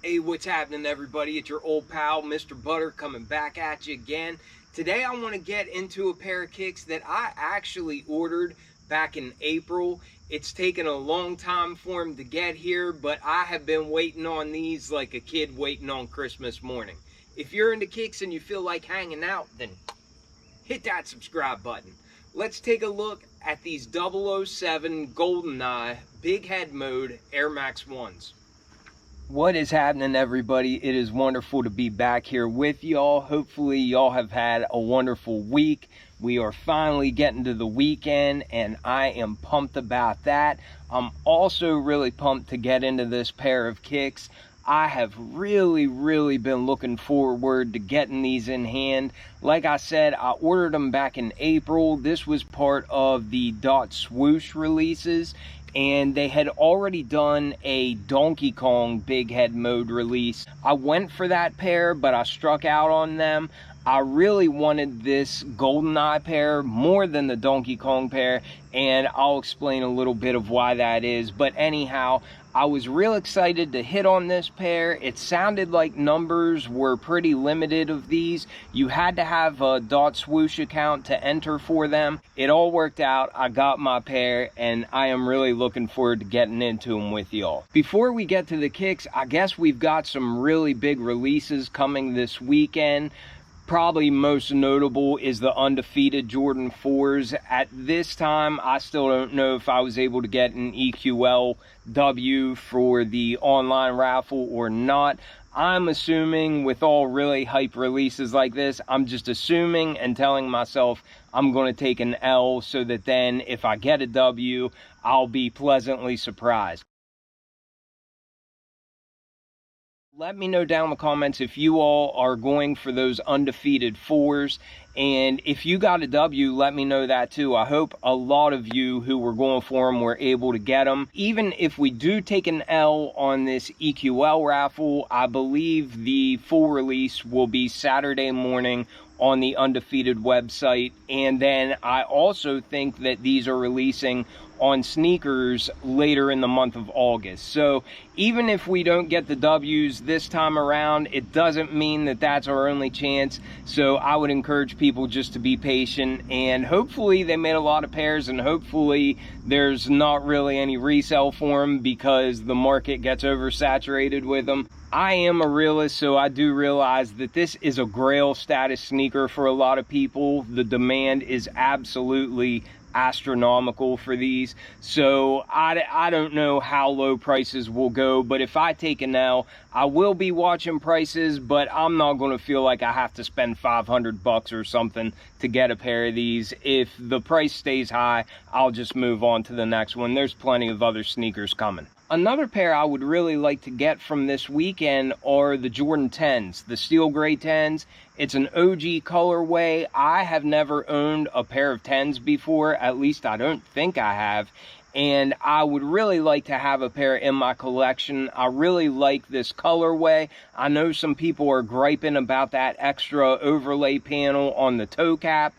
Hey, what's happening, everybody? It's your old pal, Mr. Butter, coming back at you again. Today, I want to get into a pair of kicks that I actually ordered back in April. It's taken a long time for them to get here, but I have been waiting on these like a kid waiting on Christmas morning. If you're into kicks and you feel like hanging out, then hit that subscribe button. Let's take a look at these 007 Goldeneye Big Head Mode Air Max 1s. What is happening, everybody? It is wonderful to be back here with y'all. Hopefully y'all have had a wonderful week. We are finally getting to the weekend and I am pumped about that. I'm also really pumped to get into this pair of kicks. I have really been looking forward to getting these in hand. Like I said, I ordered them back in April. This was part of the dotswoosh releases, and they had already done a Donkey Kong Big Head Mode release. I went for that pair, but I struck out on them. I really wanted this Goldeneye pair more than the Donkey Kong pair, and I'll explain a little bit of why that is. But anyhow, I was real excited to hit on this pair. It sounded like numbers were pretty limited of these. You had to have a dotswoosh account to enter for them. It all worked out. I got my pair, and I am really looking forward to getting into them with y'all. Before we get to the kicks, I guess we've got some really big releases coming this weekend. Probably most notable is the Undefeated Jordan 4s. At this time, I still don't know if I was able to get an EQL W for the online raffle or not. I'm assuming with all really hype releases like this, I'm just assuming and telling myself I'm going to take an L so that then if I get a W, I'll be pleasantly surprised. Let me know down in the comments if you all are going for those Undefeated 4s, and if you got a W, let me know that too. I hope a lot of you who were going for them were able to get them. Even if we do take an L on this EQL raffle, I believe the full release will be Saturday morning on the Undefeated website, and then I also think that these are releasing on sneakers later in the month of August. So even if we don't get the W's this time around, it doesn't mean that that's our only chance. So I would encourage people just to be patient, and hopefully they made a lot of pairs, and hopefully there's not really any resale for them because the market gets oversaturated with them. I am a realist, so I do realize that this is a grail status sneaker for a lot of people. The demand is absolutely astronomical for these, so I don't know how low prices will go, but if I take an L, I will be watching prices, but I'm not going to feel like I have to spend $500 or something to get a pair of these. If the price stays high, I'll just move on to the next one. There's plenty of other sneakers coming. Another pair I would really like to get from this weekend are the Jordan 10s, the steel gray 10s. It's an OG colorway. I have never owned a pair of 10s before, at least I don't think I have, and I would really like to have a pair in my collection. I really like this colorway. I know some people are griping about that extra overlay panel on the toe cap.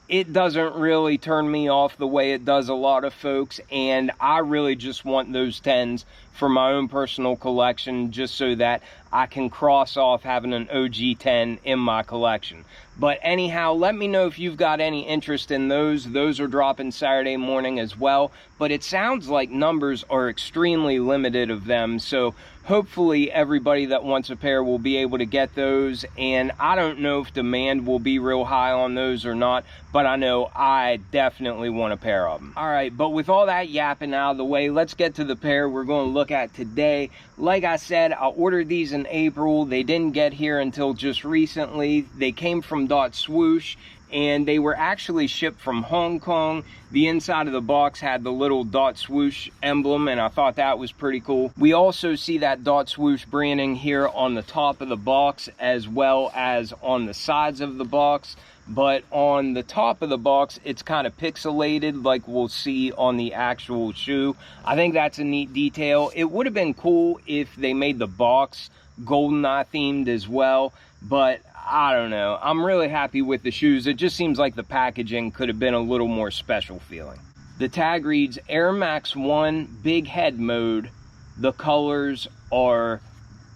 It doesn't really turn me off the way it does a lot of folks, and I really just want those 10s for my own personal collection, just so that I can cross off having an OG 10 in my collection. But anyhow, let me know if you've got any interest in those. Those are dropping Saturday morning as well, but it sounds like numbers are extremely limited of them, so hopefully everybody that wants a pair will be able to get those, and I don't know if demand will be real high on those or not, but I know I definitely want a pair of them. All right, but with all that yapping out of the way, let's get to the pair we're going to look at today. Like I said, I ordered these in April. They didn't get here until just recently. They came from dotswoosh, and they were actually shipped from Hong Kong. The inside of the box had the little dotswoosh emblem, and I thought that was pretty cool. We also see that dotswoosh branding here on the top of the box as well as on the sides of the box. But on the top of the box, it's kind of pixelated like we'll see on the actual shoe. I think that's a neat detail. It would have been cool if they made the box Goldeneye themed as well, but I don't know. I'm really happy with the shoes. It just seems like the packaging could have been a little more special feeling. The tag reads Air Max 1 Big Head Mode. The colors are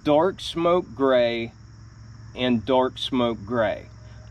dark smoke gray and dark smoke gray.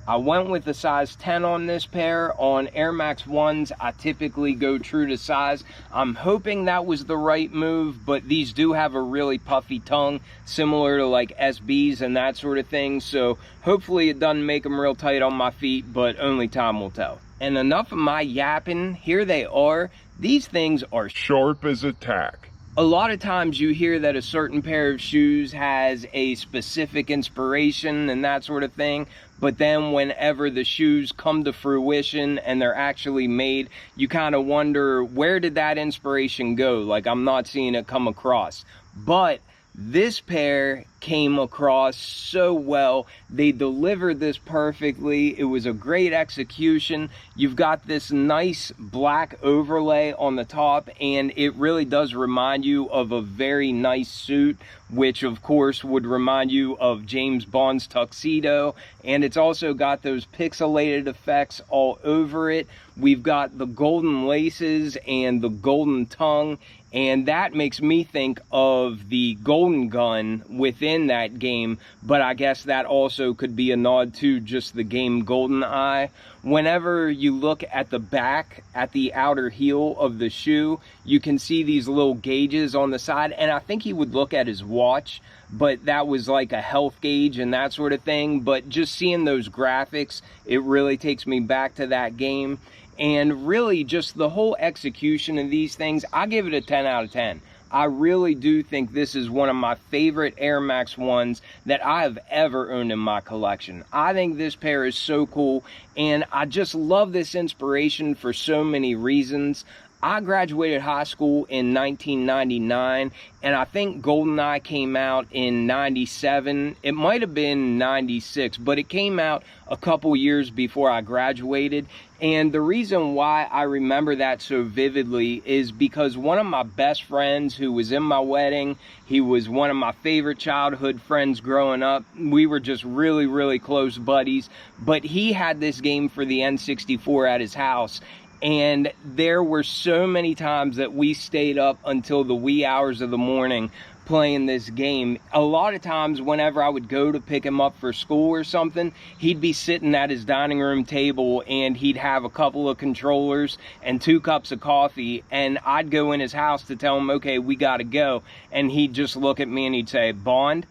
I went with the size 10 on this pair. On Air Max 1s, I typically go true to size. I'm hoping that was the right move, but these do have a really puffy tongue, similar to like SBs and that sort of thing. So hopefully it doesn't make them real tight on my feet, but only time will tell. And enough of my yapping, here they are. These things are sharp as a tack. A lot of times you hear that a certain pair of shoes has a specific inspiration and that sort of thing, but then whenever the shoes come to fruition and they're actually made, you kind of wonder, where did that inspiration go? Like, I'm not seeing it come across. But this pair came across so well. They delivered this perfectly. It was a great execution. You've got this nice black overlay on the top, and it really does remind you of a very nice suit, which of course would remind you of James Bond's tuxedo. And it's also got those pixelated effects all over it. We've got the golden laces and the golden tongue, and that makes me think of the golden gun within that game, but I guess that also could be a nod to just the game Goldeneye. Whenever you look at the back, at the outer heel of the shoe, you can see these little gauges on the side, and I think he would look at his watch, but that was like a health gauge and that sort of thing. But just seeing those graphics, it really takes me back to that game. And really just the whole execution of these things, I give it a 10 out of 10. I really do think this is one of my favorite Air Max 1s that I have ever owned in my collection. I think this pair is so cool, and I just love this inspiration for so many reasons. I graduated high school in 1999, and I think Goldeneye came out in 97. It might have been 96, but it came out a couple years before I graduated. And the reason why I remember that so vividly is because one of my best friends who was in my wedding, he was one of my favorite childhood friends growing up. We were just really, really close buddies, but he had this game for the N64 at his house. And there were so many times that we stayed up until the wee hours of the morning playing this game. A lot of times whenever I would go to pick him up for school or something, he'd be sitting at his dining room table and he'd have a couple of controllers and 2 cups of coffee, and I'd go in his house to tell him, okay, we gotta go. And he'd just look at me and he'd say, Bond?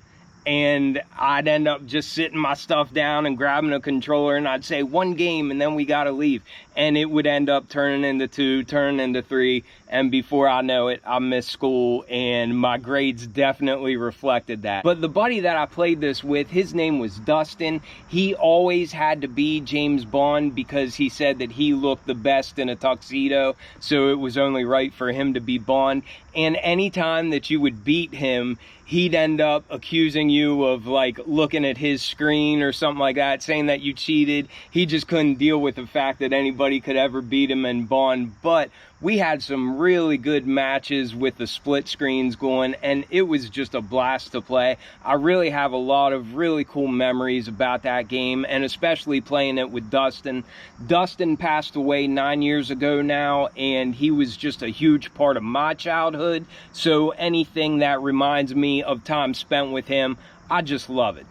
And I'd end up just sitting my stuff down and grabbing a controller, and I'd say 1 game and then we gotta leave. And it would end up turning into 2, turning into 3, and before I know it, I missed school, and my grades definitely reflected that. But the buddy that I played this with, his name was Dustin. He always had to be James Bond because he said that he looked the best in a tuxedo, so it was only right for him to be Bond. And anytime that you would beat him, he'd end up accusing you of like looking at his screen or something like that, saying that you cheated. He just couldn't deal with the fact that anybody could ever beat him in Bond. But we had some really good matches with the split screens going, and it was just a blast to play. I really have a lot of really cool memories about that game, and especially playing it with Dustin. Dustin passed away 9 years ago now, and he was just a huge part of my childhood, so anything that reminds me of time spent with him, I just love it.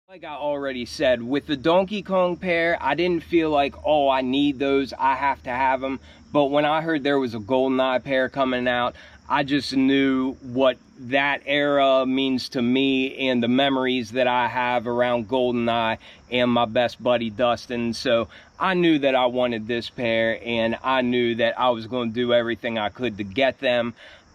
Like I already said, with the Donkey Kong pair, I didn't feel like, oh, I need those, I have to have them. But when I heard there was a Goldeneye pair coming out, I just knew what that era means to me and the memories that I have around Goldeneye and my best buddy Dustin. So I knew that I wanted this pair, and I knew that I was going to do everything I could to get them.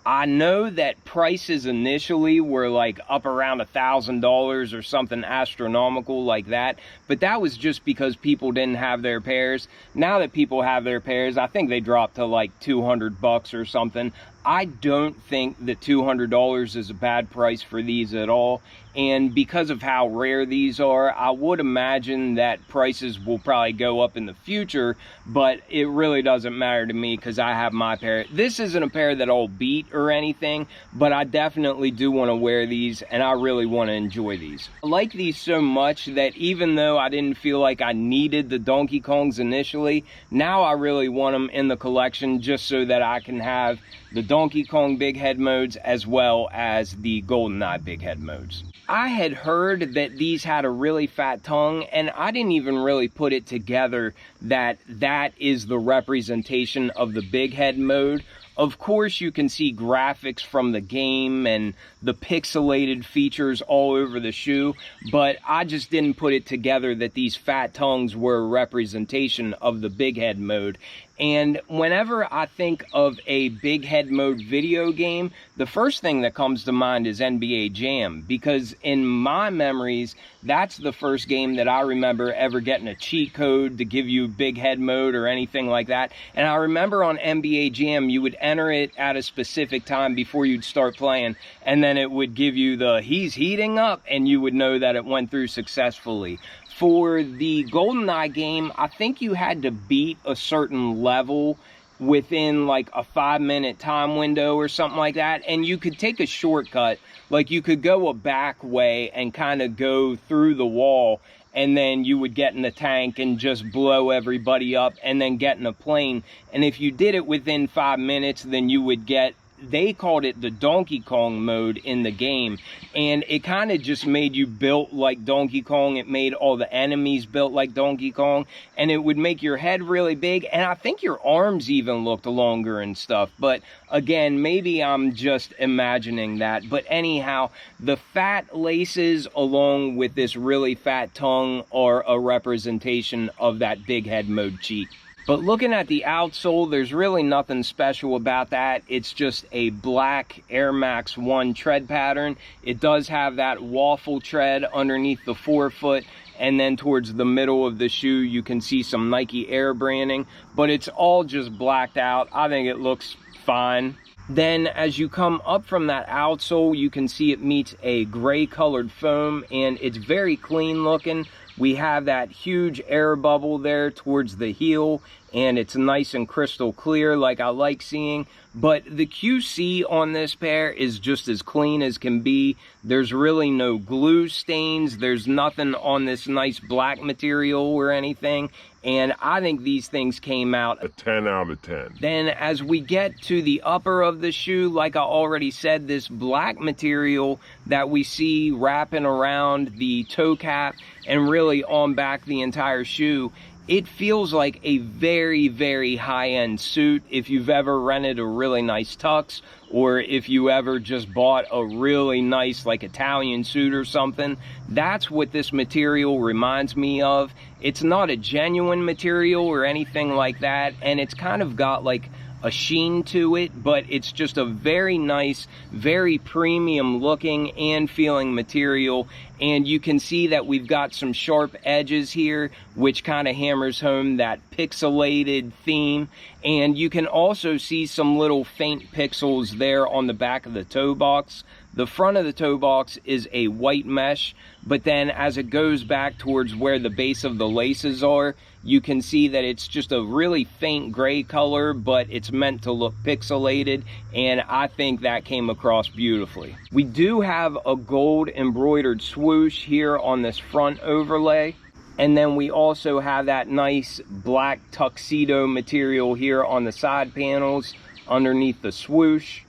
I know that prices initially were like up around $1,000 or something astronomical like that, but that was just because people didn't have their pairs. Now that people have their pairs, I think they dropped to like 200 bucks or something. I don't think that $200 is a bad price for these at all. and because of how rare these are, I would imagine that prices will probably go up in the future, but it really doesn't matter to me because I have my pair. This isn't a pair that I'll beat or anything, but I definitely do want to wear these, and I really want to enjoy these. I like these so much that even though I didn't feel like I needed the Donkey Kongs initially, now I really want them in the collection just so that I can have the Donkey Kong big head modes as well as the Goldeneye big head modes. I had heard that these had a really fat tongue, and I didn't even really put it together that that is the representation of the big head mode. Of course, you can see graphics from the game and the pixelated features all over the shoe, but I just didn't put it together that these fat tongues were a representation of the big head mode. And whenever I think of a big head mode video game, the first thing that comes to mind is NBA Jam, because in my memories, that's the first game that I remember ever getting a cheat code to give you big head mode or anything like that. And I remember on NBA Jam, you would enter it at a specific time before you'd start playing, and then it would give you the "he's heating up," and you would know that it went through successfully. For the Goldeneye game, I think you had to beat a certain level within like a 5-minute time window or something like that, and you could take a shortcut. Like you could go a back way and kind of go through the wall, and then you would get in the tank and just blow everybody up and then get in a plane. And if you did it within 5 minutes, then you would get, they called it the Donkey Kong mode in the game, and it kind of just made you built like Donkey Kong. It made all the enemies built like Donkey Kong, and it would make your head really big, and I think your arms even looked longer and stuff. But again, maybe I'm just imagining that. But anyhow, the fat laces along with this really fat tongue are a representation of that big head mode cheat. But looking at the outsole, there's really nothing special about that. It's just a black Air Max 1 tread pattern. It does have that waffle tread underneath the forefoot, and then towards the middle of the shoe, you can see some Nike Air branding, but it's all just blacked out. I think it looks fine. Then as you come up from that outsole, you can see it meets a gray colored foam, and it's very clean looking. We have that huge air bubble there towards the heel, and it's nice and crystal clear like I like seeing. But the QC on this pair is just as clean as can be. There's really no glue stains. There's nothing on this nice black material or anything. And I think these things came out a 10 out of 10. Then as we get to the upper of the shoe, like I already said, this black material that we see wrapping around the toe cap and really on back the entire shoe, it feels like a very, very high-end suit. If you've ever rented a really nice tux, or if you ever just bought a really nice like Italian suit or something, that's what this material reminds me of. It's not a genuine material or anything like that, and it's kind of got like a sheen to it, but it's just a very nice, very premium looking and feeling material. And you can see that we've got some sharp edges here, which kind of hammers home that pixelated theme. And you can also see some little faint pixels there on the back of the toe box. The front of the toe box is a white mesh, but then as it goes back towards where the base of the laces are, you can see that it's just a really faint gray color, but it's meant to look pixelated, and I think that came across beautifully. We do have a gold embroidered swoosh here on this front overlay, and then we also have that nice black tuxedo material here on the side panels underneath the swoosh,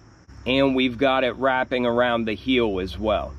and we've got it wrapping around the heel as well.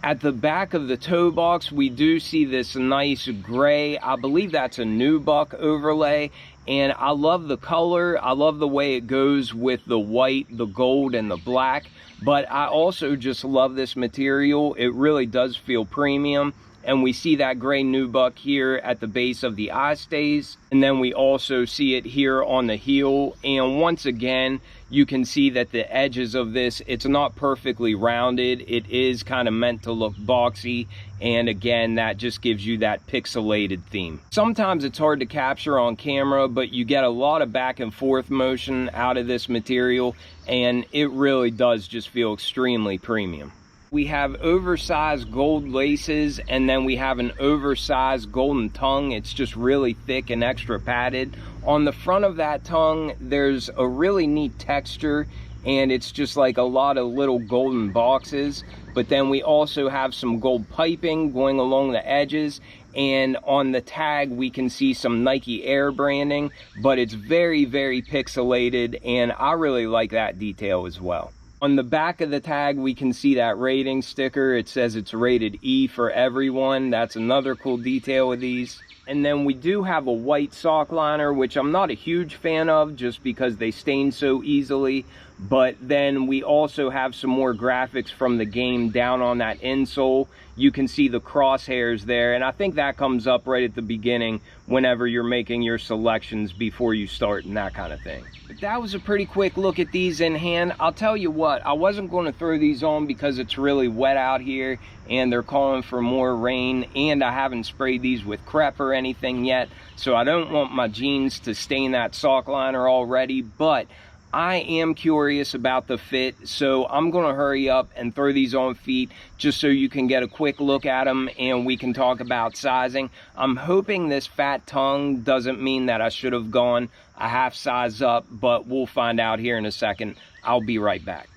At the back of the toe box, we do see this nice gray, I believe that's a nubuck overlay, and I love the color. I love the way it goes with the white, the gold, and the black, but I also just love this material. It really does feel premium. And we see that gray nubuck here at the base of the eye stays, and then we also see it here on the heel. And once again, you can see that the edges of this, it's not perfectly rounded. It is kind of meant to look boxy, and again, that just gives you that pixelated theme. Sometimes it's hard to capture on camera, but you get a lot of back and forth motion out of this material, and it really does just feel extremely premium. We have oversized gold laces, and then we have an oversized golden tongue. It's just really thick and extra padded. On the front of that tongue, there's a really neat texture, and it's just like a lot of little golden boxes. But then we also have some gold piping going along the edges, and on the tag we can see some Nike Air branding, but it's very, very pixelated, and I really like that detail as well. On the back of the tag, we can see that rating sticker. It says it's rated E for everyone. That's another cool detail of these. And then we do have a white sock liner, which I'm not a huge fan of just because they stain so easily. But then we also have some more graphics from the game down on that insole. You can see the crosshairs there, and I think that comes up right at the beginning whenever you're making your selections before you start and that kind of thing. But that was a pretty quick look at these in hand. I'll tell you what, I wasn't going to throw these on because it's really wet out here and they're calling for more rain, and I haven't sprayed these with crep or anything yet, so I don't want my jeans to stain that sock liner already. But I am curious about the fit, so I'm going to hurry up and throw these on feet just so you can get a quick look at them and we can talk about sizing. I'm hoping this fat tongue doesn't mean that I should have gone a half size up, but we'll find out here in a second. I'll be right back.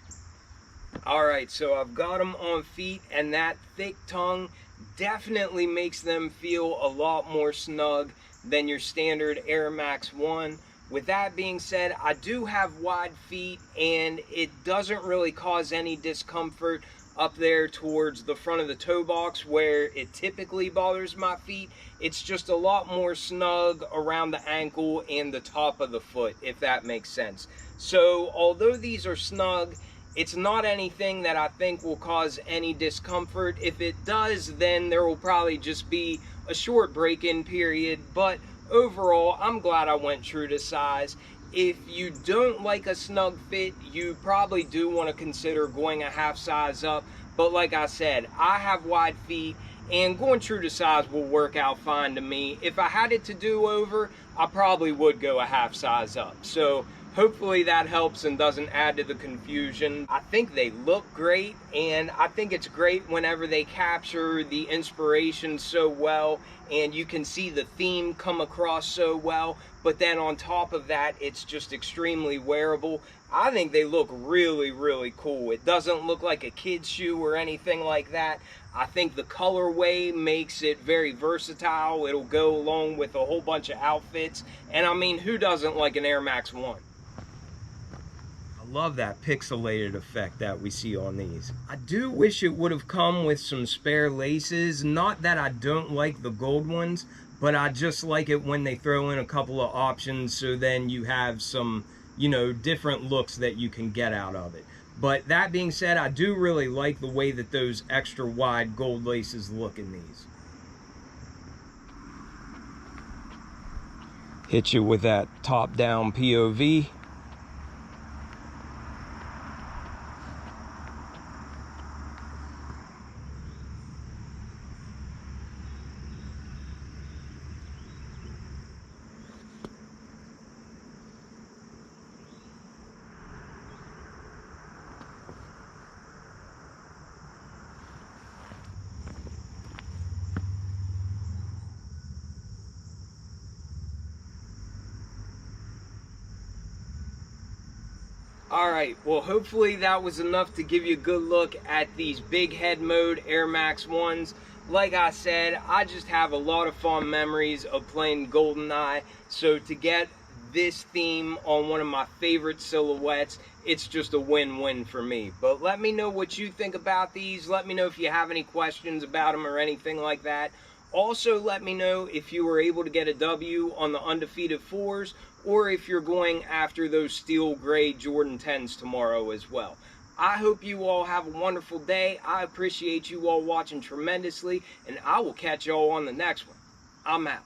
Alright, so I've got them on feet, and that thick tongue definitely makes them feel a lot more snug than your standard Air Max 1. With that being said, I do have wide feet, and it doesn't really cause any discomfort up there towards the front of the toe box where it typically bothers my feet. It's just a lot more snug around the ankle and the top of the foot, if that makes sense. So although these are snug, it's not anything that I think will cause any discomfort. If it does, then there will probably just be a short break-in period, but overall, I'm glad I went true to size. If you don't like a snug fit, you probably do want to consider going a half size up. But like I said, I have wide feet, and going true to size will work out fine to me. If I had it to do over, I probably would go a half size up. So hopefully that helps and doesn't add to the confusion. I think they look great, and I think it's great whenever they capture the inspiration so well and you can see the theme come across so well, but then on top of that, it's just extremely wearable. I think they look really, really cool. It doesn't look like a kid's shoe or anything like that. I think the colorway makes it very versatile. It'll go along with a whole bunch of outfits, and I mean, who doesn't like an Air Max 1? Love that pixelated effect that we see on these. I do wish it would have come with some spare laces. Not that I don't like the gold ones, but I just like it when they throw in a couple of options so then you have some, you know, different looks that you can get out of it. But that being said, I do really like the way that those extra wide gold laces look in these. Hit you with that top-down POV. Alright, well hopefully that was enough to give you a good look at these big head mode Air Max 1s. Like I said, I just have a lot of fond memories of playing Goldeneye, so to get this theme on one of my favorite silhouettes, it's just a win-win for me. But let me know what you think about these. Let me know if you have any questions about them or anything like that. Also, let me know if you were able to get a W on the Undefeated 4s, or if you're going after those steel gray Jordan 10s tomorrow as well. I hope you all have a wonderful day. I appreciate you all watching tremendously, and I will catch you all on the next one. I'm out.